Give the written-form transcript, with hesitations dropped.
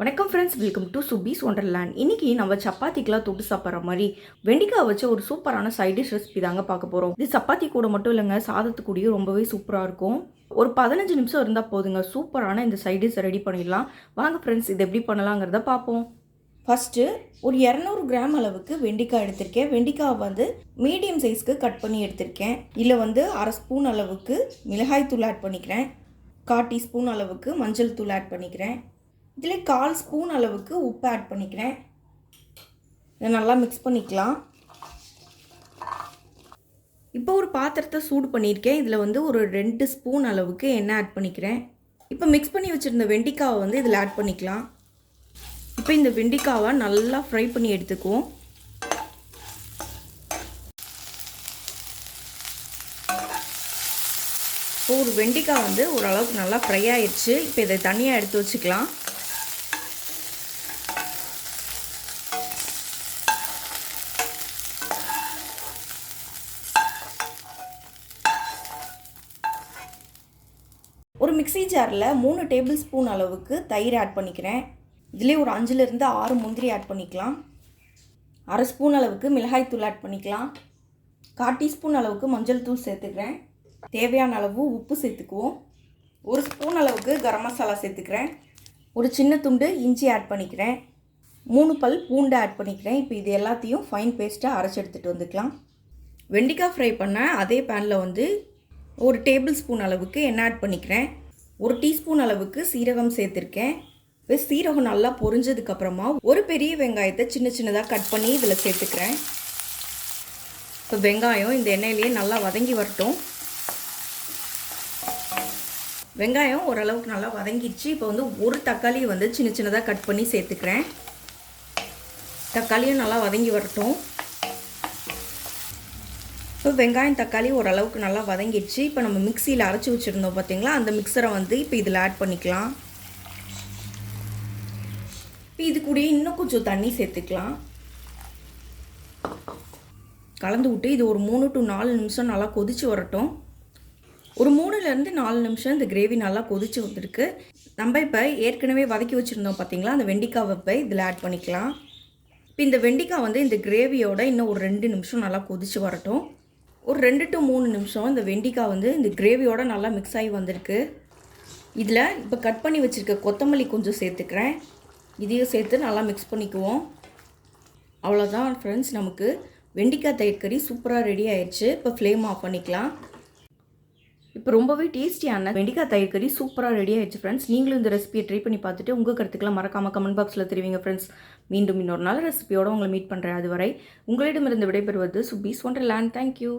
வணக்கம் friends, welcome to சுபீஸ் wonderland. இன்றைக்கி நம்ம சப்பாத்திக்கெலாம் தொட்டு சாப்பிட்ற மாதிரி வெண்டிக்காய் வச்சு ஒரு சூப்பரான சைட் டிஷ் ரெசிபி தாங்க பார்க்க போகிறோம். இது சப்பாத்தி கூட மட்டும் இல்லைங்க, சாதத்து கூடயும் ரொம்பவே சூப்பராக இருக்கும். ஒரு 15 நிமிஷம் இருந்தால் போதுங்க, சூப்பரான இந்த சைட் டிஷ் ரெடி பண்ணிடலாம். வாங்க ஃப்ரெண்ட்ஸ், இது எப்படி பண்ணலாங்கிறத பார்ப்போம். ஃபஸ்ட்டு ஒரு 200 கிராம் அளவுக்கு வெண்டிக்காய் எடுத்திருக்கேன். வெண்டிக்காய் வந்து மீடியம் சைஸ்க்கு கட் பண்ணி எடுத்திருக்கேன். இதில் வந்து அரை ஸ்பூன் அளவுக்கு மிளகாய் தூள் ஆட் பண்ணிக்கிறேன். 1/4 டீஸ்பூன் அளவுக்கு மஞ்சள் தூள் ஆட் பண்ணிக்கிறேன். இதில் 1/4 ஸ்பூன் அளவுக்கு உப்பு ஆட் பண்ணிக்கிறேன். இதை நல்லா மிக்ஸ் பண்ணிக்கலாம். இப்போ ஒரு பாத்திரத்தை சூடு பண்ணியிருக்கேன். இதில் வந்து ஒரு 2 ஸ்பூன் அளவுக்கு எண்ணெய் ஆட் பண்ணிக்கிறேன். இப்போ மிக்ஸ் பண்ணி வச்சுருந்த வெண்டிக்காவை வந்து இதில் ஆட் பண்ணிக்கலாம். இப்போ இந்த வெண்டிக்காவை நல்லா ஃப்ரை பண்ணி எடுத்துக்குவோம். இப்போ ஒரு வெண்டிக்காய் வந்து ஓரளவுக்கு நல்லா ஃப்ரை ஆயிடுச்சு. இப்போ இதை தனியாக எடுத்து வச்சுக்கலாம். ஒரு மிக்ஸி ஜாரில் 3 டேபிள் ஸ்பூன் அளவுக்கு தயிர் ஆட் பண்ணிக்கிறேன். இதிலே ஒரு 5லேருந்து 6 முந்திரி ஆட் பண்ணிக்கலாம். அரை ஸ்பூன் அளவுக்கு மிளகாய் தூள் ஆட் பண்ணிக்கலாம். 1/4 டீஸ்பூன் அளவுக்கு மஞ்சள் தூள் சேர்த்துக்கிறேன். தேவையான அளவு உப்பு சேர்த்துக்குவோம். 1 ஸ்பூன் அளவுக்கு கரம் மசாலா சேர்த்துக்கிறேன். ஒரு சின்ன துண்டு இஞ்சி ஆட் பண்ணிக்கிறேன். 3 பல் பூண்டு ஆட் பண்ணிக்கிறேன். இப்போ இது எல்லாத்தையும் ஃபைன் பேஸ்ட்டாக அரைச்சி எடுத்துகிட்டு வந்துக்கலாம். வெண்டிக்காய் ஃப்ரை பண்ண அதே பேனில் வந்து ஒரு டேபிள் ஸ்பூன் அளவுக்கு எண்ணெய் ஆட் பண்ணிக்கிறேன். 1 டீஸ்பூன் அளவுக்கு சீரகம் சேர்த்துருக்கேன். இப்போ சீரகம் நல்லா பொரிஞ்சதுக்கப்புறமா ஒரு பெரிய வெங்காயத்தை சின்ன சின்னதாக கட் பண்ணி இதில் சேர்த்துக்கிறேன். இப்போ வெங்காயம் இந்த எண்ணெயிலேயே நல்லா வதங்கி வரட்டும். வெங்காயம் ஓரளவுக்கு நல்லா வதங்கிடுச்சு. இப்போ வந்து ஒரு தக்காளி வந்து சின்ன சின்னதாக கட் பண்ணி சேர்த்துக்கிறேன். தக்காளியும் நல்லா வதங்கி வரட்டும். இப்போ வெங்காயம் தக்காளி ஓரளவுக்கு நல்லா வதங்கிடுச்சு. இப்போ நம்ம மிக்சியில் அரைச்சி வச்சுருந்தோம் பார்த்தீங்களா, அந்த மிக்சரை வந்து இப்போ இதில் ஆட் பண்ணிக்கலாம். இப்போ இது கூட இன்னும் கொஞ்சம் தண்ணி சேர்த்துக்கலாம். கலந்து விட்டு இது ஒரு 3 to 4 நிமிஷம் நல்லா கொதித்து வரட்டும். ஒரு 3லேருந்து 4 நிமிஷம் இந்த கிரேவி நல்லா கொதித்து வந்துருக்கு. நம்ம இப்போ ஏற்கனவே வதக்கி வச்சுருந்தோம் பார்த்தீங்களா, அந்த வெண்டிக்காவை இப்போ இதில் ஆட் பண்ணிக்கலாம். இப்போ இந்த வெண்டிக்காய் வந்து இந்த கிரேவியோட இன்னும் ஒரு 2 நிமிஷம் நல்லா கொதித்து வரட்டும். ஒரு 2 to 3 நிமிஷம் இந்த வெண்டிக்காய் வந்து இந்த கிரேவியோட நல்லா மிக்ஸ் ஆகி வந்திருக்கு. இதில் இப்போ கட் பண்ணி வச்சுருக்க கொத்தமல்லி கொஞ்சம் சேர்த்துக்கிறேன். இதையும் சேர்த்து நல்லா மிக்ஸ் பண்ணிக்குவோம். அவ்வளோதான் ஃப்ரெண்ட்ஸ், நமக்கு வெண்டிக்காய் தயிர் கறி சூப்பராக ரெடி ஆயிடுச்சு. இப்போ ஃப்ளேம் ஆஃப் பண்ணிக்கலாம். இப்போ ரொம்பவே டேஸ்டியான வெண்டிக்காய் தயிர் கறி சூப்பராக ரெடி ஆயிடுச்சு ஃப்ரெண்ட்ஸ். நீங்களும் இந்த ரெசிபியை ட்ரை பண்ணி பார்த்துட்டு உங்கள் கருத்துக்கெல்லாம் மறக்காமல் கமெண்ட் பாக்ஸில் தெரிவிங்க ஃப்ரெண்ட்ஸ். மீண்டும் இன்னொரு நல்ல ரெசிபியோடு உங்களை மீட் பண்ணுறேன். அதுவரை உங்களிடமிருந்து விடைபெறுவது சுபீஸ் ஒண்டர்லேண்ட். தேங்க்யூ.